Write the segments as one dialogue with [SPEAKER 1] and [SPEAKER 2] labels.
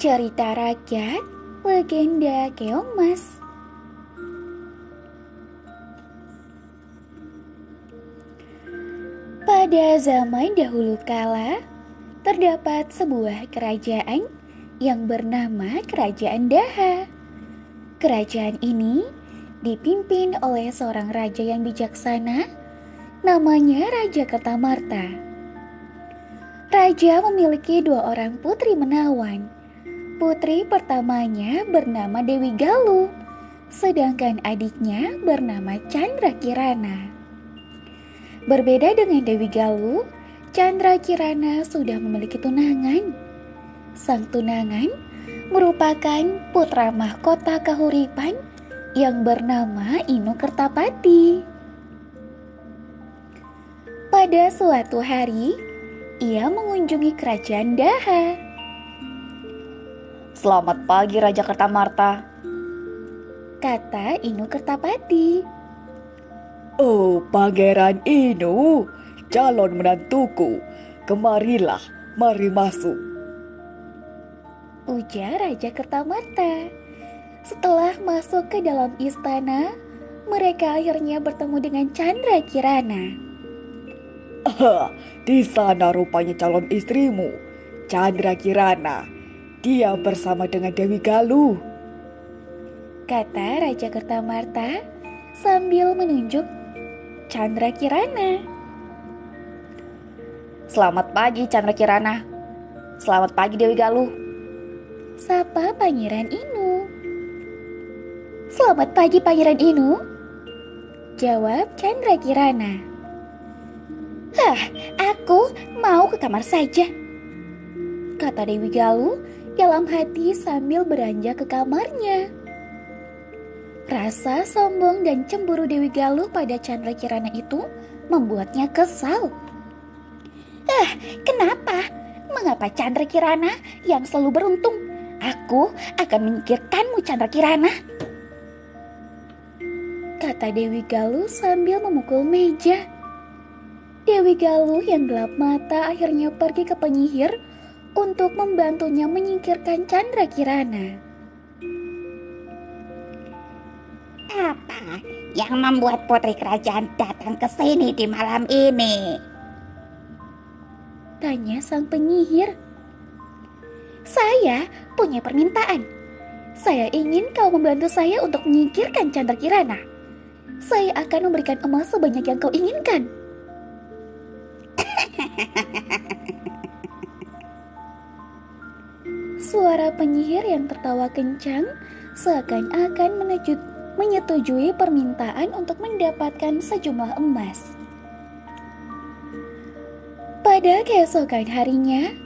[SPEAKER 1] Cerita rakyat legenda keong mas. Pada zaman dahulu kala, terdapat sebuah kerajaan yang bernama Kerajaan Daha. Kerajaan ini dipimpin oleh seorang raja yang bijaksana, namanya Raja Kertamarta. Raja memiliki 2 orang putri menawan. Putri pertamanya bernama Dewi Galuh, sedangkan adiknya bernama Candrakirana. Berbeda dengan Dewi Galuh, Candrakirana sudah memiliki tunangan. Sang tunangan merupakan putra mahkota Kahuripan yang bernama Inu Kertapati. Pada suatu hari, ia mengunjungi kerajaan Daha.
[SPEAKER 2] Selamat pagi Raja Kertamarta,
[SPEAKER 1] kata Inu Kertapati.
[SPEAKER 2] Oh, Pangeran Inu, calon menantuku, kemarilah, mari masuk,
[SPEAKER 1] ujar Raja Kertamarta. Setelah masuk ke dalam istana, mereka akhirnya bertemu dengan Candrakirana.
[SPEAKER 2] Di sana rupanya calon istrimu, Candrakirana. Dia bersama dengan Dewi Galuh,
[SPEAKER 1] kata Raja Kertamarta sambil menunjuk Candrakirana.
[SPEAKER 2] Selamat pagi Candrakirana. Selamat pagi Dewi Galuh,
[SPEAKER 1] sapa Pangeran Inu. Selamat pagi Pangeran Inu, jawab Candrakirana. Aku mau ke kamar saja, kata Dewi Galuh dalam hati sambil beranjak ke kamarnya. Rasa sombong dan cemburu Dewi Galuh pada Candrakirana itu membuatnya kesal. Kenapa? Mengapa Candrakirana yang selalu beruntung? Aku akan menyingkirkanmu, Candrakirana, kata Dewi Galuh sambil memukul meja. Dewi Galuh yang gelap mata akhirnya pergi ke penyihir untuk membantunya menyingkirkan Candrakirana.
[SPEAKER 3] Apa yang membuat putri kerajaan datang ke sini di malam ini?
[SPEAKER 1] Tanya sang penyihir. Saya punya permintaan. Saya ingin kau membantu saya untuk menyingkirkan Candrakirana. Saya akan memberikan emas sebanyak yang kau inginkan. Suara penyihir yang tertawa kencang seakan-akan menyetujui permintaan untuk mendapatkan sejumlah emas. Pada keesokan harinya,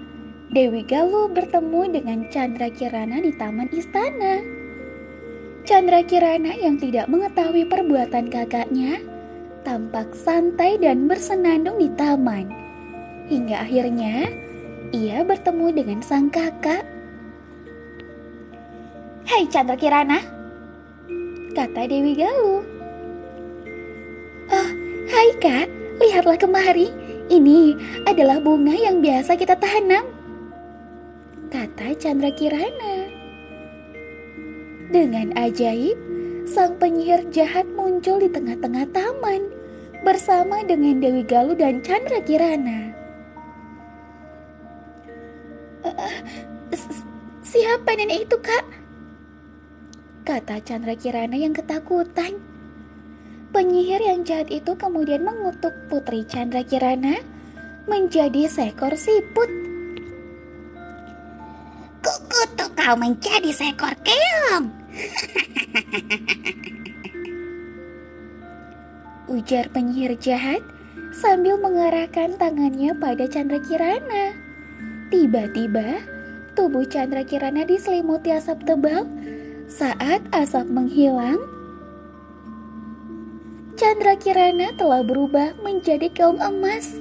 [SPEAKER 1] Dewi Galuh bertemu dengan Candrakirana di taman istana. Candrakirana yang tidak mengetahui perbuatan kakaknya tampak santai dan bersenandung di taman. Hingga akhirnya ia bertemu dengan sang kakak. Hai Candrakirana, kata Dewi Galuh. Oh, hai kak, lihatlah kemari. Ini adalah bunga yang biasa kita tanam, kata Candrakirana. Dengan ajaib, sang penyihir jahat muncul di tengah-tengah taman bersama dengan Dewi Galuh dan Candrakirana. Siapa nenek itu, kak? Kata Candrakirana yang ketakutan. Penyihir yang jahat itu kemudian mengutuk putri Candrakirana menjadi seekor siput.
[SPEAKER 3] Kukutuk kau menjadi seekor keong,
[SPEAKER 1] ujar penyihir jahat sambil mengarahkan tangannya pada Candrakirana. Tiba-tiba, tubuh Candrakirana diselimuti asap tebal. Saat asap menghilang, Candrakirana telah berubah menjadi keong emas.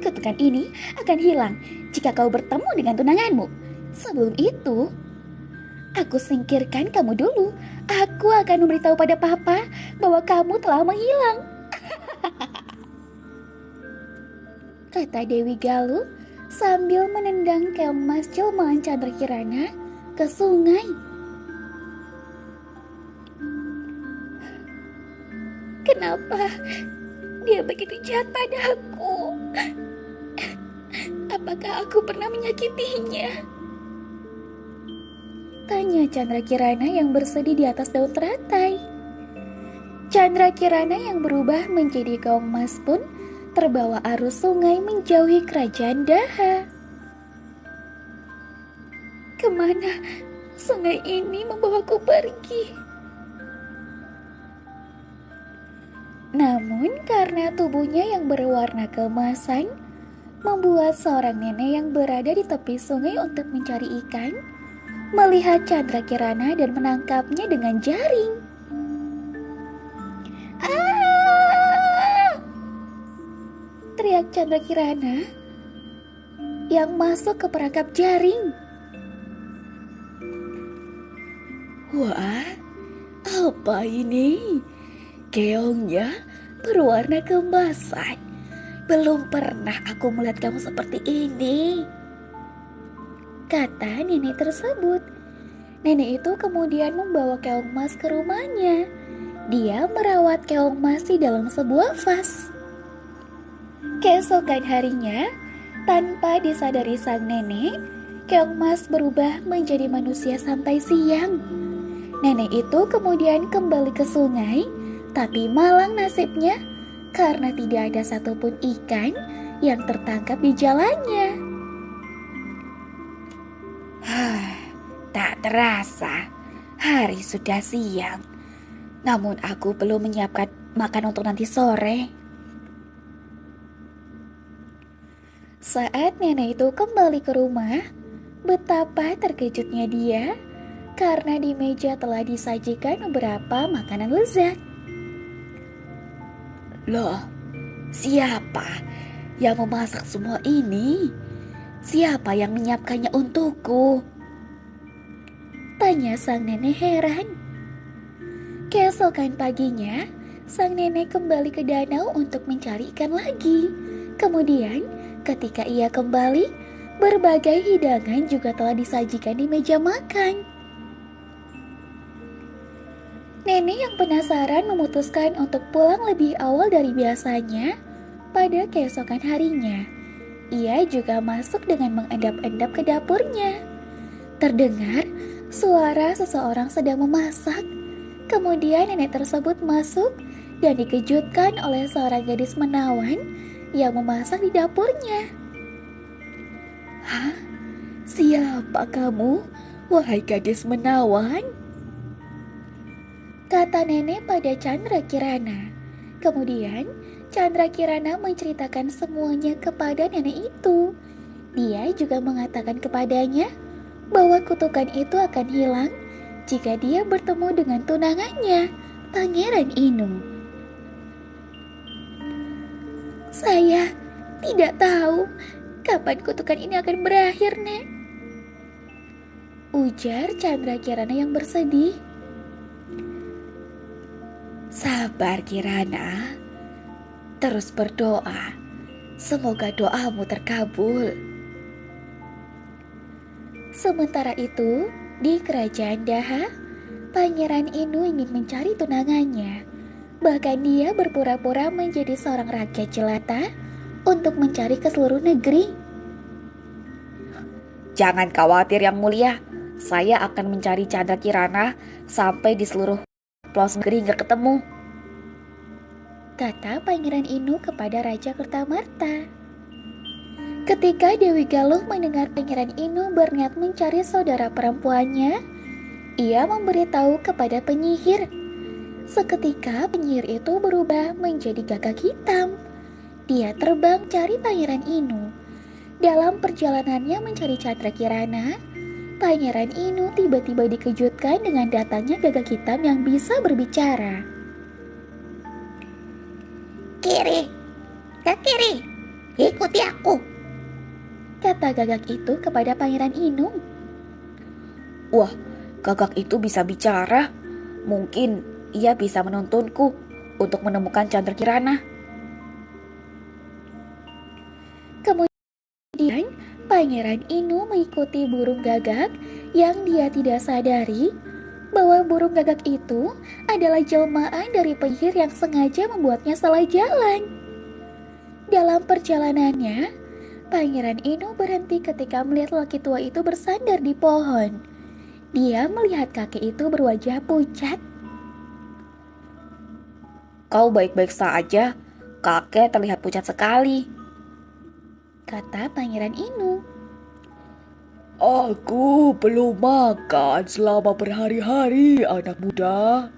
[SPEAKER 1] Kutukan ini akan hilang jika kau bertemu dengan tunanganmu. Sebelum itu, aku singkirkan kamu dulu. Aku akan memberitahu pada papa bahwa kamu telah menghilang, kata Dewi Galuh sambil menendang keong emas jelmaan Chandrakirana ke sungai. Kenapa dia begitu jahat padaku? Apakah aku pernah menyakitinya? Tanya Chandrakirana yang bersedih di atas daun teratai. Chandrakirana yang berubah menjadi keong emas pun terbawa arus sungai menjauhi kerajaan Daha. Kemana sungai ini membawaku pergi? Namun karena tubuhnya yang berwarna keemasan membuat seorang nenek yang berada di tepi sungai untuk mencari ikan melihat Chandrakirana dan menangkapnya dengan jaring. "Ah!" teriak Chandrakirana yang masuk ke perangkap jaring.
[SPEAKER 2] Wah, apa ini? Keongnya berwarna keemasan. Belum pernah aku melihat kamu seperti ini,
[SPEAKER 1] kata nenek tersebut. Nenek itu kemudian membawa keong emas ke rumahnya. Dia merawat keong emas di dalam sebuah vas. Keesokan harinya, tanpa disadari sang nenek, keong emas berubah menjadi manusia sampai siang. Nenek itu kemudian kembali ke sungai, tapi malang nasibnya karena tidak ada satupun ikan yang tertangkap di jalannya.
[SPEAKER 2] Tak terasa, hari sudah siang. Namun aku belum menyiapkan makan untuk nanti sore.
[SPEAKER 1] Saat nenek itu kembali ke rumah, betapa terkejutnya dia karena di meja telah disajikan beberapa makanan lezat.
[SPEAKER 2] Loh, siapa yang memasak semua ini? Siapa yang menyiapkannya untukku?
[SPEAKER 1] Tanya sang nenek heran. Keesokan paginya, sang nenek kembali ke danau untuk mencari ikan lagi. Kemudian, ketika ia kembali, berbagai hidangan juga telah disajikan di meja makan. Nenek yang penasaran memutuskan untuk pulang lebih awal dari biasanya pada keesokan harinya. Ia juga masuk dengan mengendap-endap ke dapurnya. Terdengar suara seseorang sedang memasak. Kemudian nenek tersebut masuk dan dikejutkan oleh seorang gadis menawan yang memasak di dapurnya.
[SPEAKER 2] Hah? Siapa kamu, wahai gadis menawan?
[SPEAKER 1] Kata nenek pada Chandrakirana. Kemudian Chandrakirana menceritakan semuanya kepada nenek itu. Dia juga mengatakan kepadanya bahwa kutukan itu akan hilang jika dia bertemu dengan tunangannya, Pangeran Inu. Saya tidak tahu kapan kutukan ini akan berakhir, Nek. Ujar Chandrakirana yang bersedih.
[SPEAKER 2] Sabar Kirana, terus berdoa. Semoga doamu terkabul.
[SPEAKER 1] Sementara itu, di kerajaan Daha, Pangeran Inu ingin mencari tunangannya. Bahkan dia berpura-pura menjadi seorang rakyat jelata untuk mencari ke seluruh negeri.
[SPEAKER 2] Jangan khawatir Yang Mulia, saya akan mencari Chandrakirana sampai di seluruh pelosok negeri hingga ketemu,
[SPEAKER 1] kata Pangeran Inu kepada Raja Kertamarta. Ketika Dewi Galuh mendengar Pangeran Inu berniat mencari saudara perempuannya, ia memberitahu kepada penyihir. Seketika penyihir itu berubah menjadi gagak hitam. Dia terbang cari Pangeran Inu. Dalam perjalanannya mencari Chandrakirana, Pangeran Inu tiba-tiba dikejutkan dengan datangnya gagak hitam yang bisa berbicara.
[SPEAKER 3] Kiri, ke kiri, ikuti aku.
[SPEAKER 2] kata gagak itu kepada Pangeran Inu. Wah, gagak itu bisa bicara. Mungkin ia bisa menuntunku untuk menemukan Chandrakirana.
[SPEAKER 1] Kemudian Pangeran Inu mengikuti burung gagak yang dia tidak sadari bahwa burung gagak itu adalah jelmaan dari penyihir yang sengaja membuatnya salah jalan. Dalam perjalanannya, Pangeran Inu berhenti ketika melihat lelaki tua itu bersandar di pohon. Dia melihat kakek itu berwajah pucat.
[SPEAKER 2] Kau baik-baik saja, kakek terlihat pucat sekali,
[SPEAKER 1] Kata Pangeran Inu.
[SPEAKER 4] Aku belum makan selama berhari-hari, anak muda.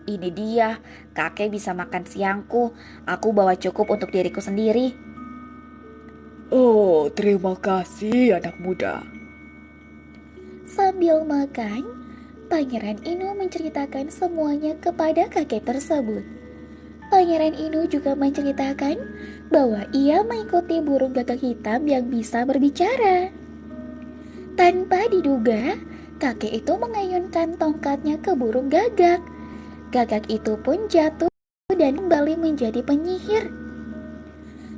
[SPEAKER 2] Ini dia, kakek bisa makan siangku. Aku bawa cukup untuk diriku sendiri.
[SPEAKER 4] Oh, terima kasih, anak muda.
[SPEAKER 1] Sambil makan, Pangeran Inu menceritakan semuanya kepada kakek tersebut. Pangeran Inu juga menceritakan bahwa ia mengikuti burung gagak hitam yang bisa berbicara. Tanpa diduga, kakek itu mengayunkan tongkatnya ke burung gagak. Gagak itu pun jatuh dan kembali menjadi penyihir.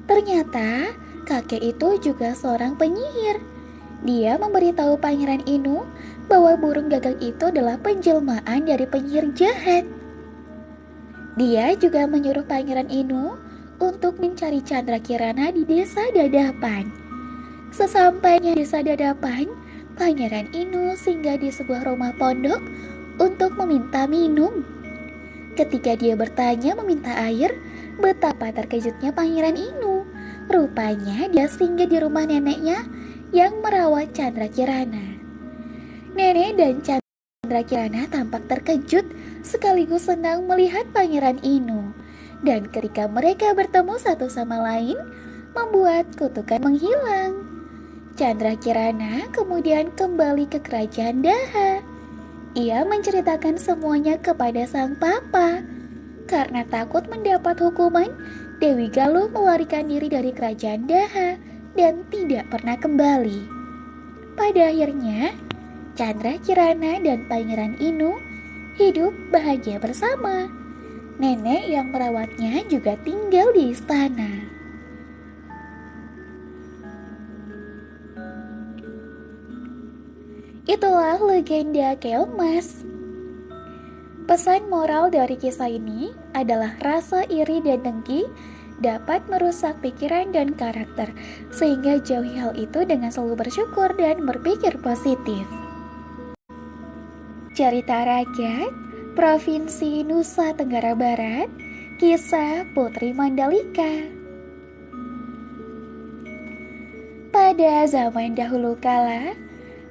[SPEAKER 1] Ternyata kakek itu juga seorang penyihir. Dia memberitahu Pangeran Inu bahwa burung gagak itu adalah penjelmaan dari penyihir jahat. Dia juga menyuruh Pangeran Inu untuk mencari Chandra Kirana di desa Dadapan. Sesampainya di desa Dadapan, Pangeran Inu singgah di sebuah rumah pondok untuk meminta minum. Ketika dia bertanya meminta air, betapa terkejutnya Pangeran Inu. Rupanya dia singgah di rumah neneknya yang merawat Chandra Kirana. Nenek dan Chandra Kirana tampak terkejut sekaligus senang melihat Pangeran Inu. Dan ketika mereka bertemu satu sama lain, membuat kutukan menghilang. Chandra Kirana kemudian kembali ke kerajaan Daha. Ia menceritakan semuanya kepada sang papa. Karena takut mendapat hukuman, Dewi Galuh melarikan diri dari kerajaan Daha dan tidak pernah kembali. Pada akhirnya, Chandra Kirana dan Pangeran Inu hidup bahagia bersama. Nenek yang merawatnya juga tinggal di istana. Itulah legenda Keongmas. Pesan moral dari kisah ini adalah rasa iri dan dengki dapat merusak pikiran dan karakter, sehingga jauhi hal itu dengan selalu bersyukur dan berpikir positif. Cerita rakyat Provinsi Nusa Tenggara Barat, kisah Putri Mandalika. Pada zaman dahulu kala,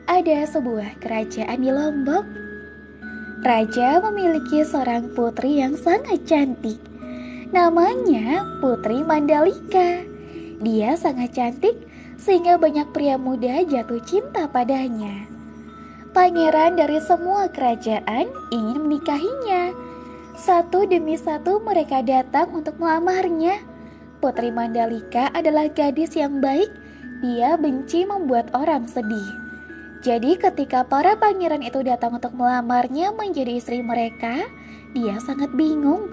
[SPEAKER 1] ada sebuah kerajaan di Lombok. Raja memiliki seorang putri yang sangat cantik. Namanya Putri Mandalika. Dia sangat cantik sehingga banyak pria muda jatuh cinta padanya. Pangeran dari semua kerajaan ingin menikahinya. Satu demi satu mereka datang untuk melamarnya. Putri Mandalika adalah gadis yang baik. Dia benci membuat orang sedih. Jadi ketika para pangeran itu datang untuk melamarnya menjadi istri mereka, dia sangat bingung.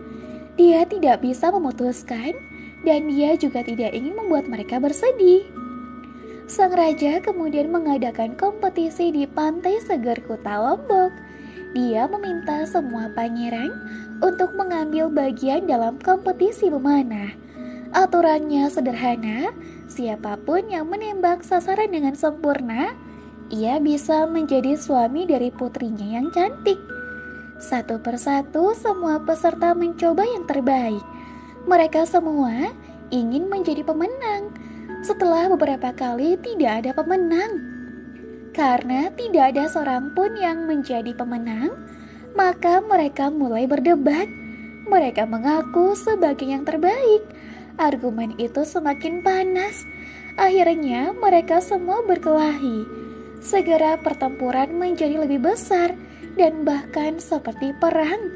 [SPEAKER 1] Dia tidak bisa memutuskan dan dia juga tidak ingin membuat mereka bersedih. Sang raja kemudian mengadakan kompetisi di pantai Seger Kuta Lombok. Dia meminta semua pangeran untuk mengambil bagian dalam kompetisi memanah. Aturannya sederhana, siapapun yang menembak sasaran dengan sempurna, ia bisa menjadi suami dari putrinya yang cantik. Satu persatu semua peserta mencoba yang terbaik. Mereka semua ingin menjadi pemenang. Setelah beberapa kali tidak ada pemenang. Karena tidak ada seorang pun yang menjadi pemenang, maka mereka mulai berdebat. Mereka mengaku sebagai yang terbaik. Argumen itu semakin panas. Akhirnya mereka semua berkelahi. Segera pertempuran menjadi lebih besar dan bahkan seperti perang.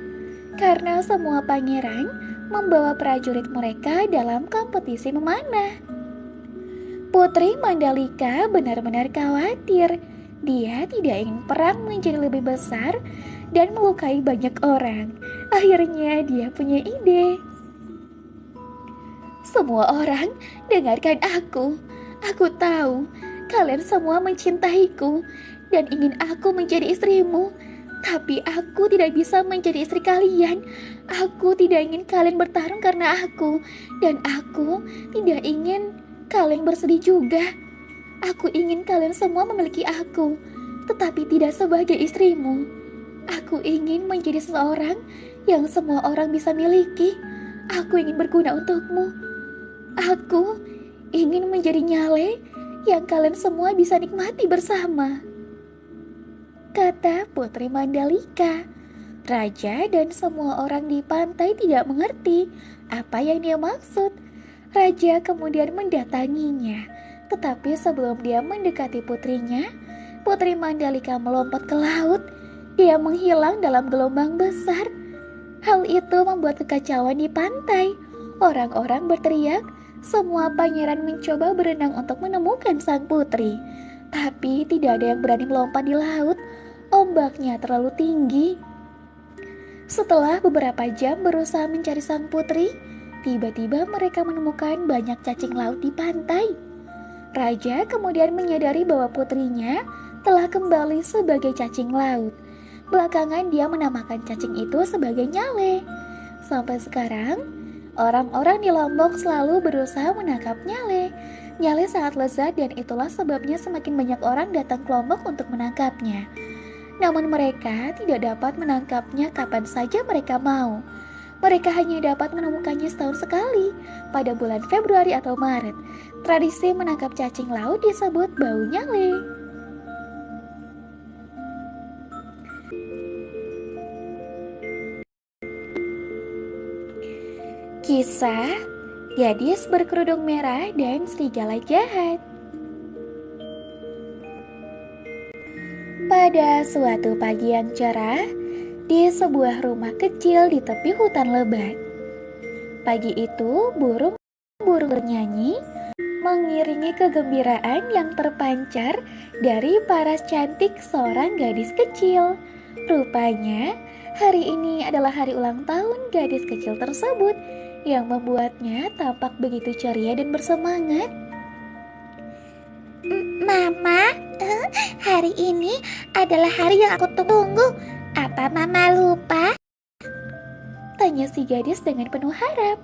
[SPEAKER 1] Karena semua pangeran membawa prajurit mereka dalam kompetisi memanah. Putri Mandalika benar-benar khawatir. Dia tidak ingin perang menjadi lebih besar dan melukai banyak orang. Akhirnya dia punya ide. Semua orang, dengarkan aku. Aku tahu kalian semua mencintaiku dan ingin aku menjadi istrimu. Tapi aku tidak bisa menjadi istri kalian. Aku tidak ingin kalian bertarung karena aku. Dan aku tidak ingin kalian bersedih juga. Aku ingin kalian semua memiliki aku, tetapi tidak sebagai istrimu. Aku ingin menjadi seseorang yang semua orang bisa miliki. Aku ingin berguna untukmu. Aku ingin menjadi nyale yang kalian semua bisa nikmati bersama, kata Putri Mandalika. Raja dan semua orang di pantai tidak mengerti apa yang dia maksud. Raja kemudian mendatanginya, tetapi sebelum dia mendekati putrinya, Putri Mandalika melompat ke laut. Dia menghilang dalam gelombang besar. Hal itu membuat kekacauan di pantai. Orang-orang berteriak. Semua pangeran mencoba berenang untuk menemukan sang putri, tapi tidak ada yang berani melompat di laut. Ombaknya terlalu tinggi. Setelah beberapa jam berusaha mencari sang putri, tiba-tiba mereka menemukan banyak cacing laut di pantai. Raja kemudian menyadari bahwa putrinya telah kembali sebagai cacing laut. Belakangan dia menamakan cacing itu sebagai nyale. Sampai sekarang, orang-orang di Lombok selalu berusaha menangkap nyale. Nyale sangat lezat dan itulah sebabnya semakin banyak orang datang ke Lombok untuk menangkapnya. Namun mereka tidak dapat menangkapnya kapan saja mereka mau. Mereka hanya dapat menemukannya setahun sekali, pada bulan Februari atau Maret. Tradisi menangkap cacing laut disebut bau nyale. Kisah Gadis Berkerudung Merah dan Serigala Jahat. Pada suatu pagi yang cerah, di sebuah rumah kecil di tepi hutan lebat. Pagi itu, burung-burung bernyanyi, mengiringi kegembiraan yang terpancar dari paras cantik seorang gadis kecil. Rupanya, hari ini adalah hari ulang tahun gadis kecil tersebut, yang membuatnya tampak begitu ceria dan bersemangat.
[SPEAKER 3] Mama, hari ini adalah hari yang aku tunggu. Apa Mama lupa?
[SPEAKER 1] Tanya si gadis dengan penuh harap.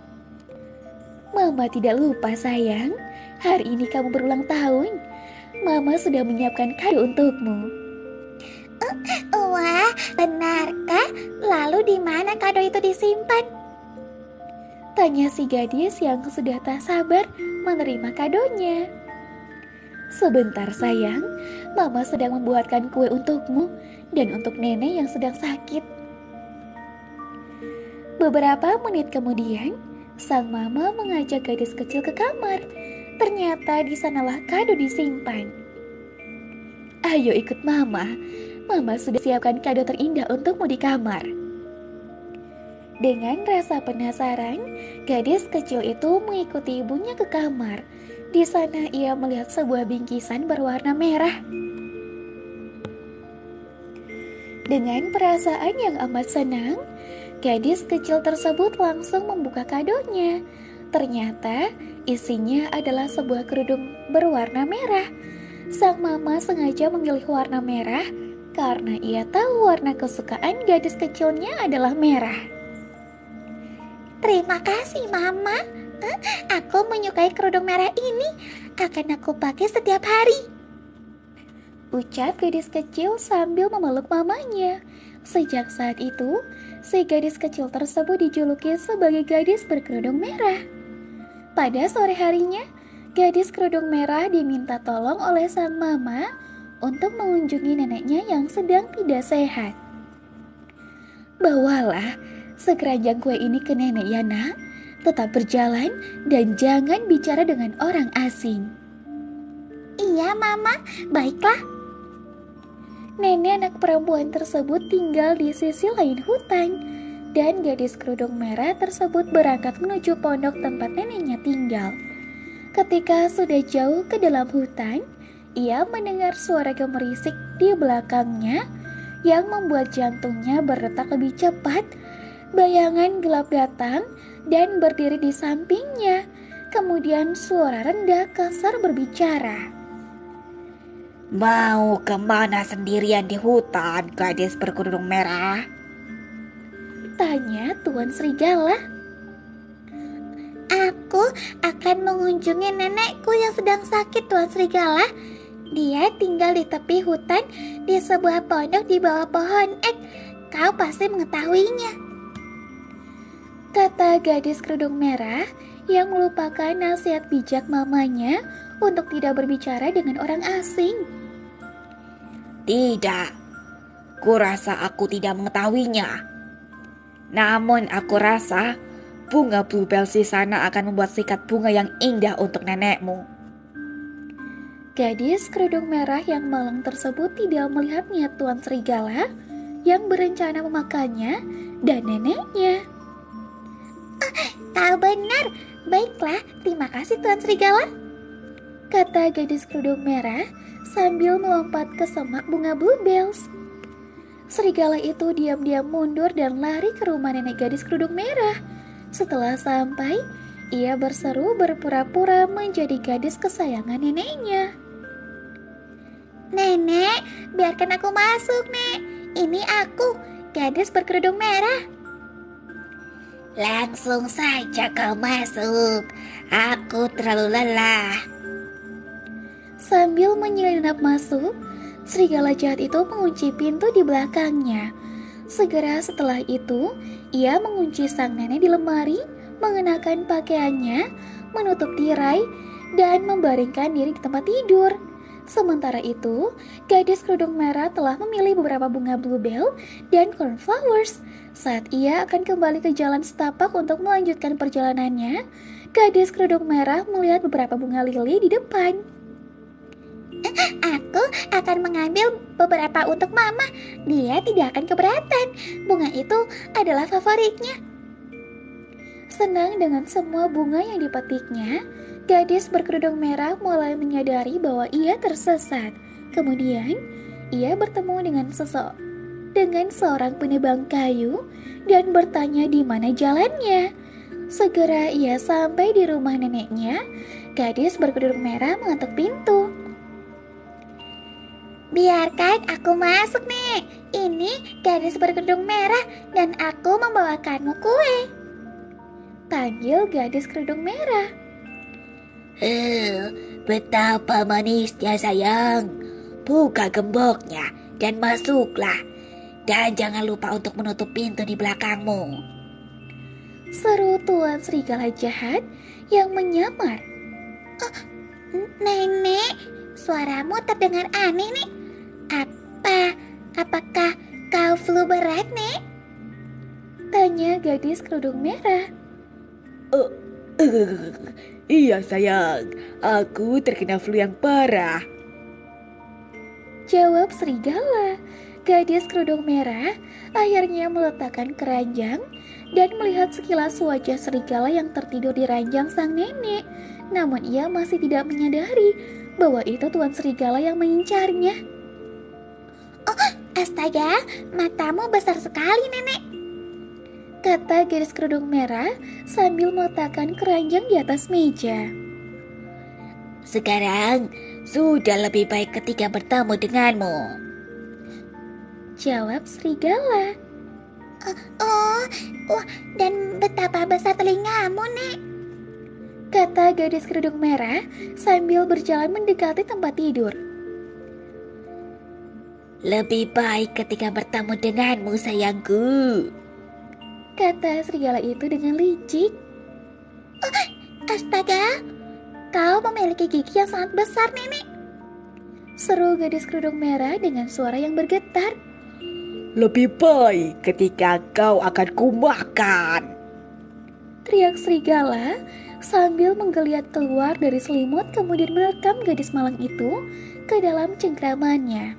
[SPEAKER 1] Mama tidak lupa sayang, hari ini kamu berulang tahun. Mama sudah menyiapkan kado untukmu.
[SPEAKER 3] Wah, benarkah? Lalu di mana kado itu disimpan?
[SPEAKER 1] Tanya si gadis yang sudah tak sabar menerima kadonya. Sebentar sayang, Mama sedang membuatkan kue untukmu dan untuk nenek yang sedang sakit. Beberapa menit kemudian, sang mama mengajak gadis kecil ke kamar. Ternyata di sanalah kado disimpan. Ayo ikut Mama. Mama sudah siapkan kado terindah untukmu di kamar. Dengan rasa penasaran, gadis kecil itu mengikuti ibunya ke kamar. Di sana ia melihat sebuah bingkisan berwarna merah. Dengan perasaan yang amat senang, gadis kecil tersebut langsung membuka kadonya. Ternyata isinya adalah sebuah kerudung berwarna merah. Sang mama sengaja memilih warna merah karena ia tahu warna kesukaan gadis kecilnya adalah merah.
[SPEAKER 3] Terima kasih Mama. Aku menyukai kerudung merah ini. Akan aku pakai setiap hari,
[SPEAKER 1] ucap gadis kecil sambil memeluk mamanya. Sejak saat itu, si gadis kecil tersebut dijuluki sebagai gadis berkerudung merah. Pada sore harinya, gadis kerudung merah diminta tolong oleh sang mama untuk mengunjungi neneknya yang sedang tidak sehat. Bawalah sekeranjang kue ini ke nenek ya nak. Tetap berjalan dan jangan bicara dengan orang asing.
[SPEAKER 3] Iya Mama, baiklah.
[SPEAKER 1] Nenek anak perempuan tersebut tinggal di sisi lain hutan, dan gadis kerudung merah tersebut berangkat menuju pondok tempat neneknya tinggal. Ketika sudah jauh ke dalam hutan, ia mendengar suara gemerisik di belakangnya yang membuat jantungnya berdetak lebih cepat. Bayangan gelap datang dan berdiri di sampingnya. Kemudian suara rendah kasar berbicara.
[SPEAKER 2] Mau kemana sendirian di hutan, gadis berkerudung merah?
[SPEAKER 1] Tanya Tuan Serigala.
[SPEAKER 3] Aku akan mengunjungi nenekku yang sedang sakit, Tuan Serigala. Dia tinggal di tepi hutan di sebuah pondok di bawah pohon ek. Kau pasti mengetahuinya.
[SPEAKER 1] Kata gadis kerudung merah yang melupakan nasihat bijak mamanya untuk tidak berbicara dengan orang asing.
[SPEAKER 2] Tidak, kurasa aku tidak mengetahuinya. Namun aku rasa bunga bluebell di sana akan membuat sikat bunga yang indah untuk nenekmu.
[SPEAKER 1] Gadis kerudung merah yang malang tersebut tidak melihat niat Tuan Serigala yang berencana memakannya dan neneknya.
[SPEAKER 3] Kau benar. Baiklah, terima kasih Tuan Serigala.
[SPEAKER 1] Kata gadis kerudung merah sambil melompat ke semak bunga bluebells. Serigala itu diam-diam mundur dan lari ke rumah nenek gadis kerudung merah. Setelah sampai, ia berseru berpura-pura menjadi gadis kesayangan neneknya.
[SPEAKER 3] Nenek, biarkan aku masuk, Nek. Ini aku, gadis berkerudung merah. Langsung saja kau masuk. Aku terlalu lelah.
[SPEAKER 1] Sambil menyelinap masuk, serigala jahat itu mengunci pintu di belakangnya. Segera setelah itu, ia mengunci sang nenek di lemari, mengenakan pakaiannya, menutup tirai, dan membaringkan diri di tempat tidur. Sementara itu, gadis kerudung merah telah memilih beberapa bunga bluebell dan cornflowers. Saat ia akan kembali ke jalan setapak untuk melanjutkan perjalanannya, gadis kerudung merah melihat beberapa bunga lili di depan.
[SPEAKER 3] Aku akan mengambil beberapa untuk Mama. Dia tidak akan keberatan. Bunga itu adalah favoritnya.
[SPEAKER 1] Senang dengan semua bunga yang dipetiknya, gadis berkerudung merah mulai menyadari bahwa ia tersesat. Kemudian, ia bertemu dengan seorang penebang kayu dan bertanya di mana jalannya. Segera ia sampai di rumah neneknya. Gadis berkerudung merah mengetuk pintu.
[SPEAKER 3] Biarkan aku masuk, Nek. Ini gadis berkerudung merah dan aku membawakanmu kue.
[SPEAKER 1] Panggil gadis kerudung merah.
[SPEAKER 2] Betapa manisnya sayang. Buka gemboknya dan masuklah. Dan jangan lupa untuk menutup pintu di belakangmu.
[SPEAKER 1] Seru Tuan Serigala jahat yang menyamar.
[SPEAKER 3] Nenek, suaramu terdengar aneh, Nek. Apakah kau flu berat, Nek?
[SPEAKER 1] Tanya gadis kerudung merah.
[SPEAKER 4] Iya sayang, aku terkena flu yang parah.
[SPEAKER 1] Jawab serigala. Gadis kerudung merah akhirnya meletakkan keranjang dan melihat sekilas wajah serigala yang tertidur di ranjang sang nenek. Namun ia masih tidak menyadari bahwa itu Tuan Serigala yang mengincarnya.
[SPEAKER 3] Oh, astaga, matamu besar sekali, Nenek.
[SPEAKER 1] Kata gadis kerudung merah sambil meletakkan keranjang di atas meja.
[SPEAKER 2] Sekarang sudah lebih baik ketika bertemu denganmu.
[SPEAKER 1] Jawab serigala.
[SPEAKER 3] Dan betapa besar telingamu, Nek.
[SPEAKER 1] Kata gadis kerudung merah sambil berjalan mendekati tempat tidur.
[SPEAKER 2] Lebih baik ketika bertemu denganmu, sayangku.
[SPEAKER 1] Kata serigala itu dengan licik.
[SPEAKER 3] Astaga, kau memiliki gigi yang sangat besar, Nenek.
[SPEAKER 1] Seru gadis kerudung merah dengan suara yang bergetar.
[SPEAKER 4] Lebih baik ketika kau akan kumakan.
[SPEAKER 1] Teriak serigala sambil menggeliat keluar dari selimut kemudian menerkam gadis malang itu ke dalam cengkramannya.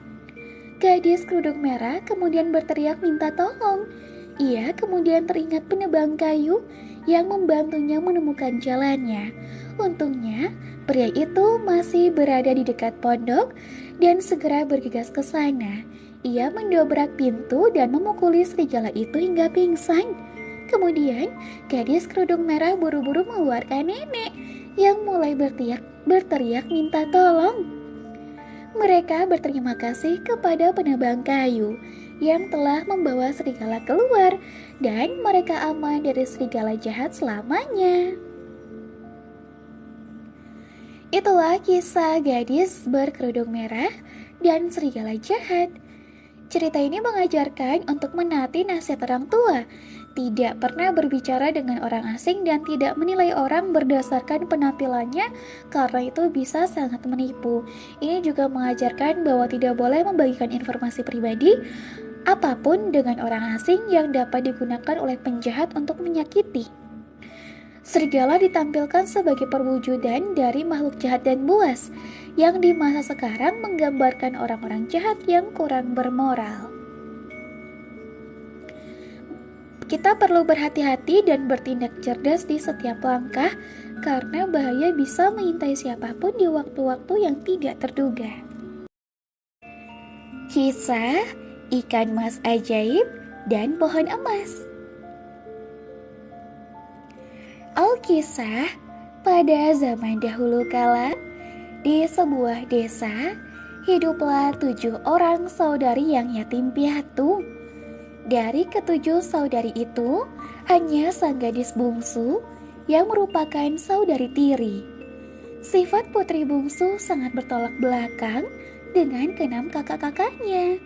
[SPEAKER 1] Gadis kerudung merah kemudian berteriak minta tolong. Ia kemudian teringat penebang kayu yang membantunya menemukan jalannya. Untungnya, pria itu masih berada di dekat pondok dan segera bergegas ke sana. Ia mendobrak pintu dan memukuli serigala itu hingga pingsan. Kemudian, gadis kerudung merah buru-buru mengeluarkan nenek. yang mulai berteriak minta tolong. Mereka berterima kasih kepada penebang kayu yang telah membawa serigala keluar dan mereka aman dari serigala jahat selamanya. Itulah kisah gadis berkerudung merah dan serigala jahat. Cerita ini mengajarkan untuk menaati nasihat orang tua, tidak pernah berbicara dengan orang asing dan tidak menilai orang berdasarkan penampilannya karena itu bisa sangat menipu. Ini juga mengajarkan bahwa tidak boleh membagikan informasi pribadi apapun dengan orang asing yang dapat digunakan oleh penjahat untuk menyakiti. Serigala ditampilkan sebagai perwujudan dari makhluk jahat dan buas, yang di masa sekarang menggambarkan orang-orang jahat yang kurang bermoral. Kita perlu berhati-hati dan bertindak cerdas di setiap langkah, karena bahaya bisa mengintai siapapun di waktu-waktu yang tidak terduga. Kisah Ikan Mas Ajaib dan Pohon Emas. Alkisah, pada zaman dahulu kala, di sebuah desa, hiduplah 7 orang saudari yang yatim piatu. Dari ke-7 saudari itu, hanya sang gadis bungsu yang merupakan saudari tiri. Sifat putri bungsu sangat bertolak belakang dengan ke-6 kakak-kakaknya.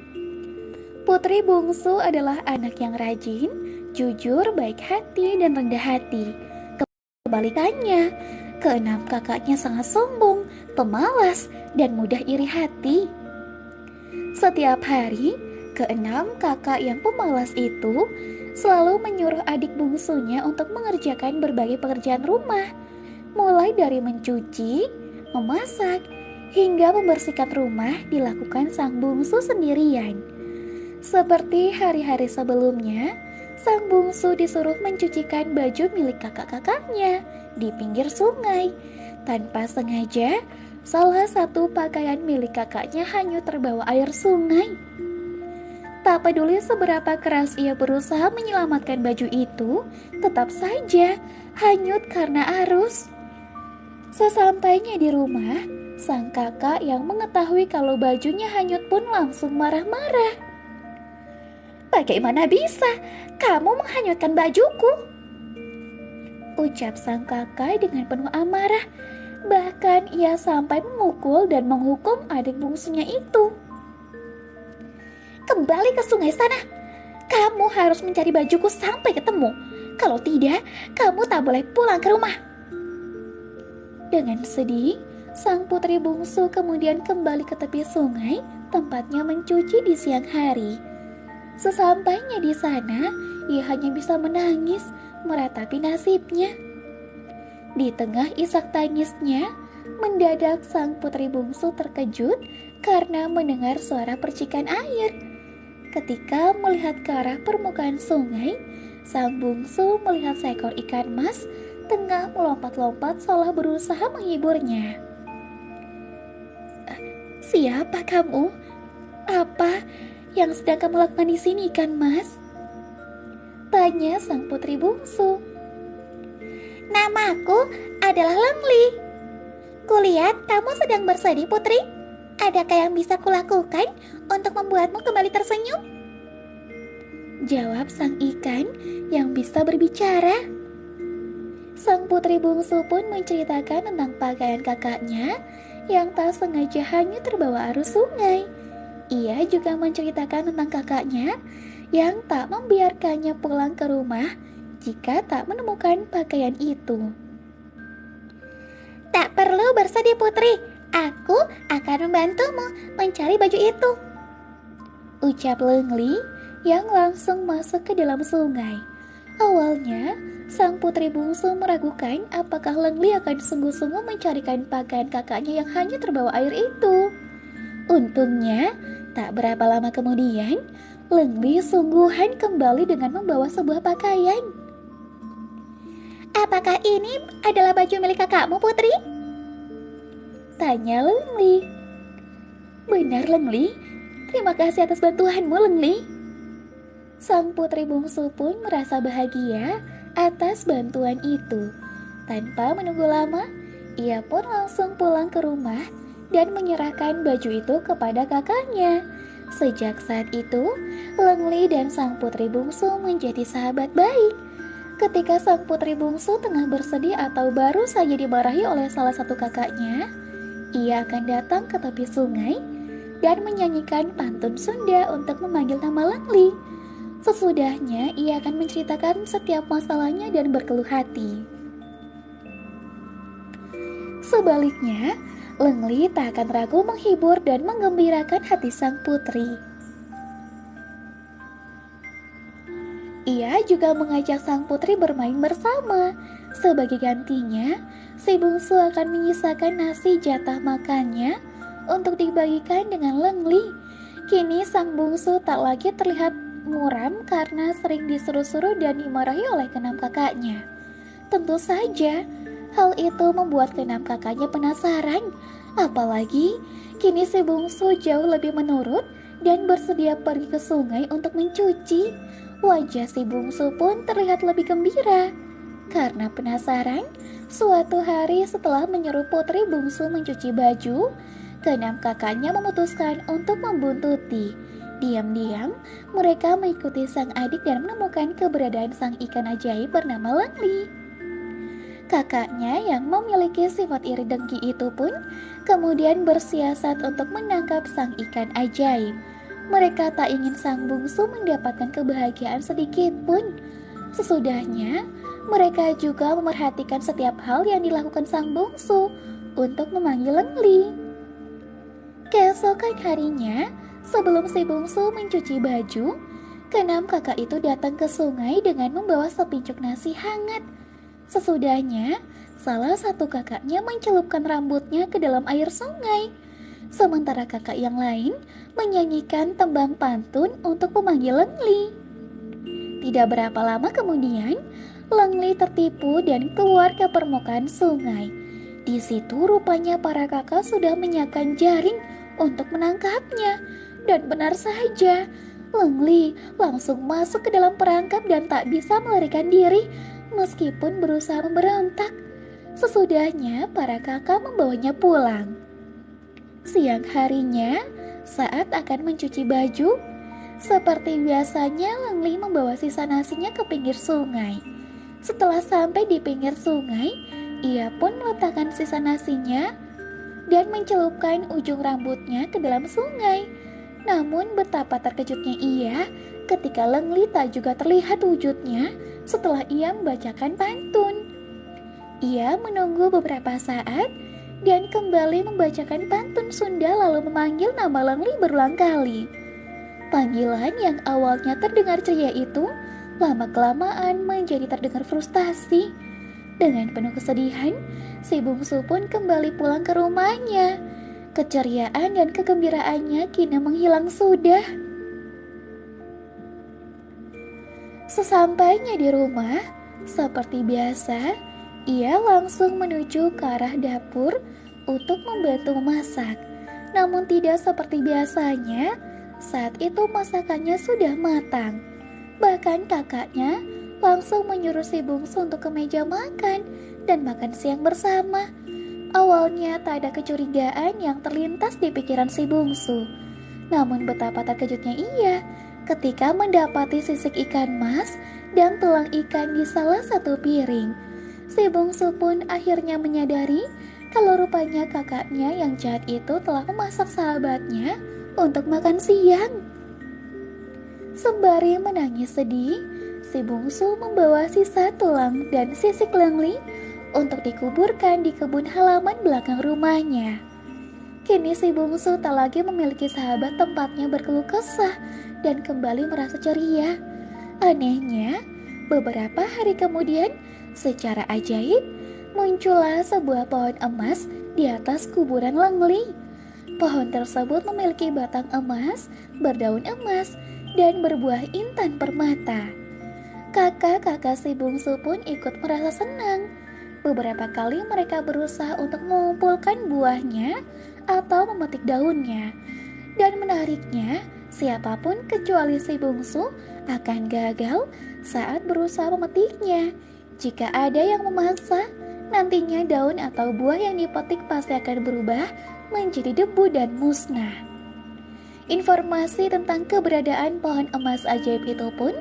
[SPEAKER 1] Putri bungsu adalah anak yang rajin, jujur, baik hati, dan rendah hati. Kebalikannya, ke-6 kakaknya sangat sombong, pemalas, dan mudah iri hati. Setiap hari, ke-6 kakak yang pemalas itu selalu menyuruh adik bungsunya untuk mengerjakan berbagai pekerjaan rumah, mulai dari mencuci, memasak, hingga membersihkan rumah dilakukan sang bungsu sendirian. Seperti hari-hari sebelumnya, sang bungsu disuruh mencucikan baju milik kakak-kakaknya di pinggir sungai. Tanpa sengaja, salah satu pakaian milik kakaknya hanyut terbawa air sungai. Tak peduli seberapa keras ia berusaha menyelamatkan baju itu, tetap saja hanyut karena arus. Sesampainya di rumah, sang kakak yang mengetahui kalau bajunya hanyut pun langsung marah-marah. "Bagaimana bisa kamu menghanyutkan bajuku?" ucap sang kakak dengan penuh amarah. Bahkan ia sampai memukul dan menghukum adik bungsunya itu. "Kembali ke sungai sana. Kamu harus mencari bajuku sampai ketemu. Kalau tidak, kamu tak boleh pulang ke rumah." Dengan sedih, sang putri bungsu kemudian kembali ke tepi sungai, tempatnya mencuci di siang hari. Sesampainya di sana, ia hanya bisa menangis, meratapi nasibnya. Di tengah isak tangisnya, mendadak sang putri bungsu terkejut karena mendengar suara percikan air. Ketika melihat ke arah permukaan sungai, sang bungsu melihat seekor ikan mas tengah melompat-lompat seolah berusaha menghiburnya. "Siapa kamu? Apa yang sedang kamu lakukan di sini, ikan mas?" tanya sang putri bungsu.
[SPEAKER 3] Namaku adalah Lengli. Kulihat kamu sedang bersedih, Putri. Adakah yang bisa kulakukan untuk membuatmu kembali tersenyum?
[SPEAKER 1] Jawab sang ikan yang bisa berbicara. Sang putri bungsu pun menceritakan tentang pakaian kakaknya yang tak sengaja hanyut terbawa arus sungai. Ia juga menceritakan tentang kakaknya yang tak membiarkannya pulang ke rumah jika tak menemukan pakaian itu.
[SPEAKER 3] Tak perlu bersedih, Putri. Aku akan membantumu mencari baju itu,
[SPEAKER 1] ucap Lengli yang langsung masuk ke dalam sungai. Awalnya, sang putri bungsu meragukan apakah Lengli akan sungguh-sungguh mencarikan pakaian kakaknya yang hanya terbawa air itu. Untungnya, tak berapa lama kemudian, Lengli sungguhan kembali dengan membawa sebuah pakaian.
[SPEAKER 3] Apakah ini adalah baju milik kakakmu, Putri?
[SPEAKER 1] Tanya Lengli. Benar, Lengli. Terima kasih atas bantuanmu, Lengli. Sang putri bungsu pun merasa bahagia atas bantuan itu. Tanpa menunggu lama, Ia pun langsung pulang ke rumah dan menyerahkan baju itu kepada kakaknya. Sejak saat itu, Lengli dan sang putri bungsu menjadi sahabat baik. Ketika sang putri bungsu tengah bersedih atau baru saja dimarahi oleh salah satu kakaknya, ia akan datang ke tepi sungai dan menyanyikan pantun Sunda untuk memanggil nama Lengli. Sesudahnya, ia akan menceritakan setiap masalahnya dan berkeluh hati. Sebaliknya, Lengli tak akan ragu menghibur dan menggembirakan hati sang putri. Ia juga mengajak sang putri bermain bersama. Sebagai gantinya, si bungsu akan menyisakan nasi jatah makannya untuk dibagikan dengan Lengli. Kini sang bungsu tak lagi terlihat muram karena sering disuruh-suruh dan dimarahi oleh keenam kakaknya. Tentu saja, hal itu membuat keenam kakaknya penasaran. Apalagi, kini si bungsu jauh lebih menurut dan bersedia pergi ke sungai untuk mencuci. Wajah si bungsu pun terlihat lebih gembira. Karena penasaran, suatu hari setelah menyuruh putri bungsu mencuci baju, keenam kakaknya memutuskan untuk membuntuti. Diam-diam, mereka mengikuti sang adik dan menemukan keberadaan sang ikan ajaib bernama Lengli. Kakaknya yang memiliki sifat iri dengki itu pun kemudian bersiasat untuk menangkap sang ikan ajaib. Mereka tak ingin sang bungsu mendapatkan kebahagiaan sedikit pun. Sesudahnya, mereka juga memerhatikan setiap hal yang dilakukan sang bungsu untuk memanggil Lengli. Keesokan harinya, sebelum si bungsu mencuci baju, keenam kakak itu datang ke sungai dengan membawa sepincuk nasi hangat. Sesudahnya, salah satu kakaknya mencelupkan rambutnya ke dalam air sungai. Sementara kakak yang lain menyanyikan tembang pantun untuk memanggil Lengli. Tidak berapa lama kemudian, Lengli tertipu dan keluar ke permukaan sungai. Di situ rupanya para kakak sudah menyiapkan jaring untuk menangkapnya. Dan benar saja, Lengli langsung masuk ke dalam perangkap dan tak bisa melarikan diri meskipun berusaha memberontak. Sesudahnya, para kakak membawanya pulang. Siang harinya, saat akan mencuci baju, seperti biasanya Lengli membawa sisa nasinya ke pinggir sungai. Setelah sampai di pinggir sungai, ia pun meletakkan sisa nasinya dan mencelupkan ujung rambutnya ke dalam sungai. Namun betapa terkejutnya ia ketika Lengli tak juga terlihat wujudnya setelah ia membacakan pantun. Ia menunggu beberapa saat dan kembali membacakan pantun Sunda lalu memanggil nama Lengli berulang kali. Panggilan yang awalnya terdengar ceria itu lama-kelamaan menjadi terdengar frustasi. Dengan penuh kesedihan, si bungsu pun kembali pulang ke rumahnya. Keceriaan dan kegembiraannya kini menghilang sudah. Sesampainya di rumah, seperti biasa, ia langsung menuju ke arah dapur untuk membantu memasak. Namun tidak seperti biasanya, saat itu masakannya sudah matang. Bahkan kakaknya langsung menyuruh si bungsu untuk ke meja makan dan makan siang bersama. Awalnya tak ada kecurigaan yang terlintas di pikiran si bungsu. Namun betapa terkejutnya ia ketika mendapati sisik ikan mas dan tulang ikan di salah satu piring. Si bungsu pun akhirnya menyadari kalau rupanya kakaknya yang jahat itu telah memasak sahabatnya untuk makan siang. Sembari menangis sedih, si bungsu membawa sisa tulang dan sisik Lengli untuk dikuburkan di kebun halaman belakang rumahnya. Kini si bungsu tak lagi memiliki sahabat tempatnya berkeluh kesah dan kembali merasa ceria. Anehnya, beberapa hari kemudian, secara ajaib, muncullah sebuah pohon emas di atas kuburan Lengli. Pohon tersebut memiliki batang emas, berdaun emas, dan berbuah intan permata. Kakak-kakak si bungsu pun ikut merasa senang. Beberapa kali mereka berusaha untuk mengumpulkan buahnya atau memetik daunnya. Dan menariknya, siapapun kecuali si bungsu akan gagal saat berusaha memetiknya. Jika ada yang memaksa, Nantinya daun atau buah yang dipetik pasti akan berubah menjadi debu dan musnah. Informasi tentang keberadaan pohon emas ajaib itu pun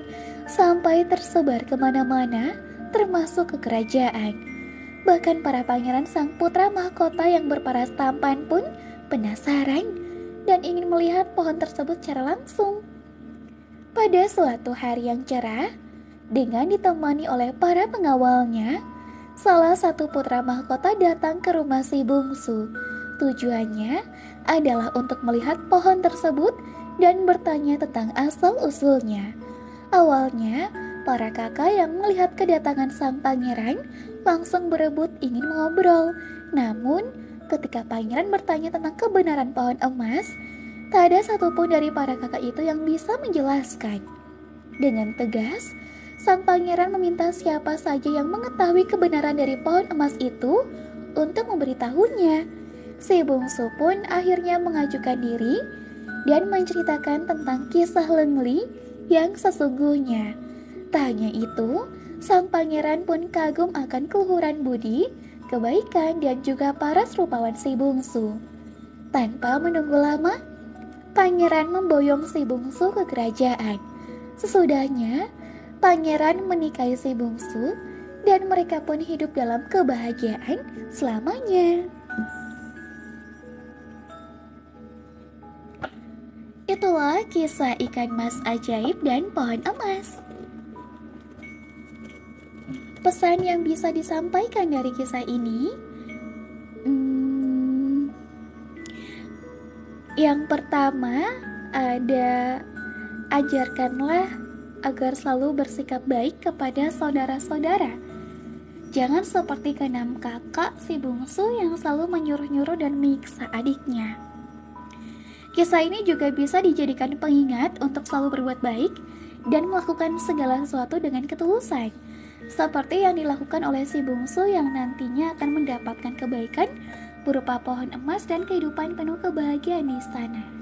[SPEAKER 1] sampai tersebar kemana-mana, termasuk ke kerajaan. Bahkan para pangeran sang putra mahkota yang berparas tampan pun penasaran dan ingin melihat pohon tersebut secara langsung. Pada suatu hari yang cerah, dengan ditemani oleh para pengawalnya, salah satu putra mahkota datang ke rumah si bungsu. Tujuannya adalah untuk melihat pohon tersebut dan bertanya tentang asal-usulnya. Awalnya, para kakak yang melihat kedatangan sang pangeran langsung berebut ingin mengobrol. Namun, ketika pangeran bertanya tentang kebenaran pohon emas, tak ada satupun dari para kakak itu yang bisa menjelaskan. Dengan tegas, sang pangeran meminta siapa saja yang mengetahui kebenaran dari pohon emas itu untuk memberitahunya. Si bungsu pun akhirnya mengajukan diri dan menceritakan tentang kisah Lengli yang sesungguhnya. Tak hanya itu, sang pangeran pun kagum akan keluhuran budi, kebaikan, dan juga paras rupawan si bungsu. Tanpa menunggu lama, pangeran memboyong si bungsu ke kerajaan. Sesudahnya, pangeran menikahi si bungsu dan mereka pun hidup dalam kebahagiaan selamanya. Itulah kisah ikan mas ajaib dan pohon emas. Pesan yang bisa disampaikan dari kisah ini, yang pertama ada, ajarkanlah agar selalu bersikap baik kepada saudara-saudara. Jangan seperti keenam kakak si bungsu yang selalu menyuruh-nyuruh dan menyiksa adiknya. Kisah ini juga bisa dijadikan pengingat untuk selalu berbuat baik dan melakukan segala sesuatu dengan ketulusan, seperti yang dilakukan oleh si bungsu yang nantinya akan mendapatkan kebaikan berupa pohon emas dan kehidupan penuh kebahagiaan di istana.